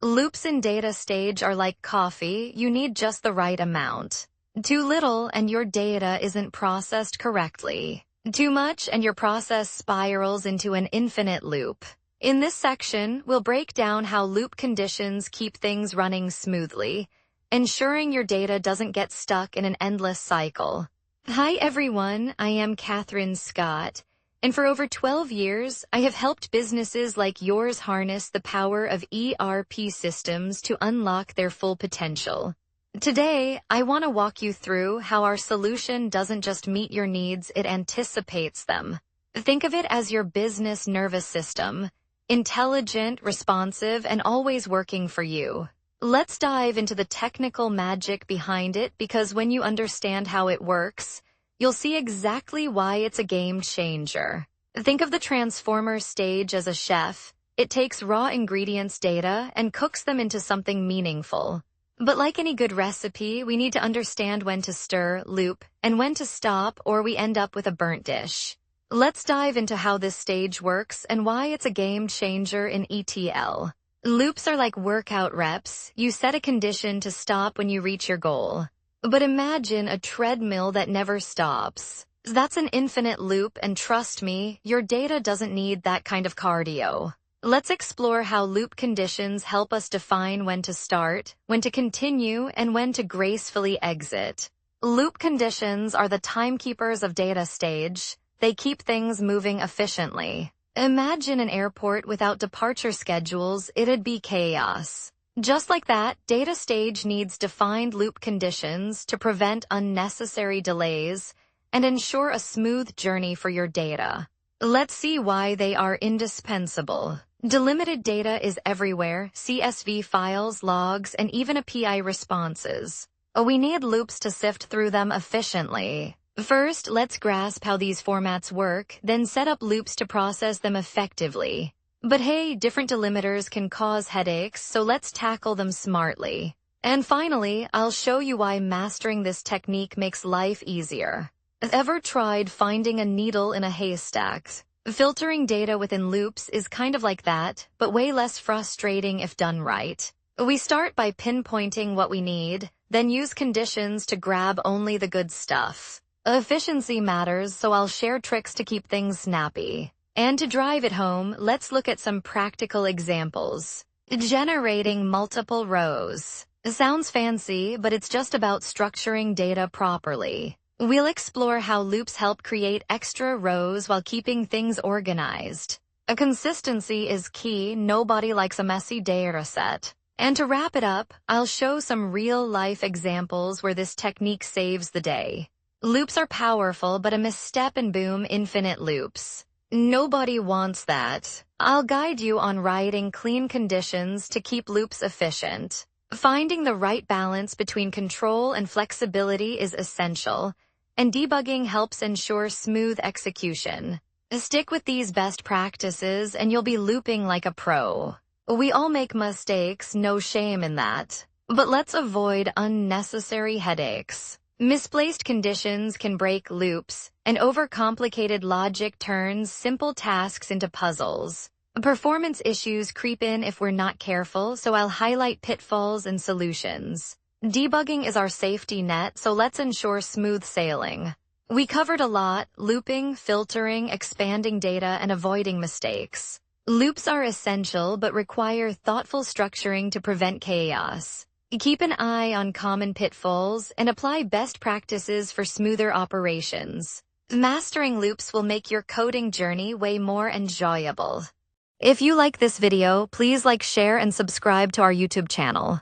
Loops in DataStage are like coffee, you need just the right amount. Too little and your data isn't processed correctly. Too much and your process spirals into an infinite loop. In this section, we'll break down how loop conditions keep things running smoothly, ensuring your data doesn't get stuck in an endless cycle. Hi everyone, I am Catherine Scott, and for over 12 years, I have helped businesses like yours harness the power of ERP systems to unlock their full potential. Today, I want to walk you through how our solution doesn't just meet your needs, it anticipates them. Think of it as your business nervous system, intelligent, responsive, and always working for you. Let's dive into the technical magic behind it because when you understand how it works, you'll see exactly why it's a game changer. Think of the transformer stage as a chef. It takes raw ingredients data and cooks them into something meaningful. But like any good recipe, we need to understand when to stir, loop, and when to stop or we end up with a burnt dish. Let's dive into how this stage works and why it's a game changer in ETL. Loops are like workout reps. You set a condition to stop when you reach your goal. But imagine a treadmill that never stops. That's an infinite loop, and trust me, your data doesn't need that kind of cardio. Let's explore how loop conditions help us define when to start, when to continue, and when to gracefully exit. Loop conditions are the timekeepers of DataStage. They keep things moving efficiently. Imagine an airport without departure schedules, it'd be chaos. Just like that, DataStage needs defined loop conditions to prevent unnecessary delays and ensure a smooth journey for your data. Let's see why they are indispensable. Delimited data is everywhere, CSV files, logs, and even API responses. We need loops to sift through them efficiently. First, let's grasp how these formats work, then set up loops to process them effectively. But hey, different delimiters can cause headaches, so let's tackle them smartly. And finally, I'll show you why mastering this technique makes life easier. Ever tried finding a needle in a haystack? Filtering data within loops is kind of like that, but way less frustrating if done right. We start by pinpointing what we need, then use conditions to grab only the good stuff. Efficiency matters, so I'll share tricks to keep things snappy. And to drive it home, let's look at some practical examples. Generating multiple rows. Sounds fancy, but it's just about structuring data properly. We'll explore how loops help create extra rows while keeping things organized. Consistency is key, nobody likes a messy data set. And to wrap it up, I'll show some real-life examples where this technique saves the day. Loops are powerful, but a misstep and boom, infinite loops. Nobody wants that. I'll guide you on writing clean conditions to keep loops efficient. Finding the right balance between control and flexibility is essential, and debugging helps ensure smooth execution. Stick with these best practices and you'll be looping like a pro. We all make mistakes, no shame in that. But let's avoid unnecessary headaches. Misplaced conditions can break loops, and overcomplicated logic turns simple tasks into puzzles. Performance issues creep in if we're not careful, so I'll highlight pitfalls and solutions. Debugging is our safety net, so let's ensure smooth sailing. We covered a lot: looping, filtering, expanding data, and avoiding mistakes. Loops are essential but require thoughtful structuring to prevent chaos. Keep an eye on common pitfalls and apply best practices for smoother operations. Mastering loops will make your coding journey way more enjoyable. If you like this video, please like, share, and subscribe to our YouTube channel.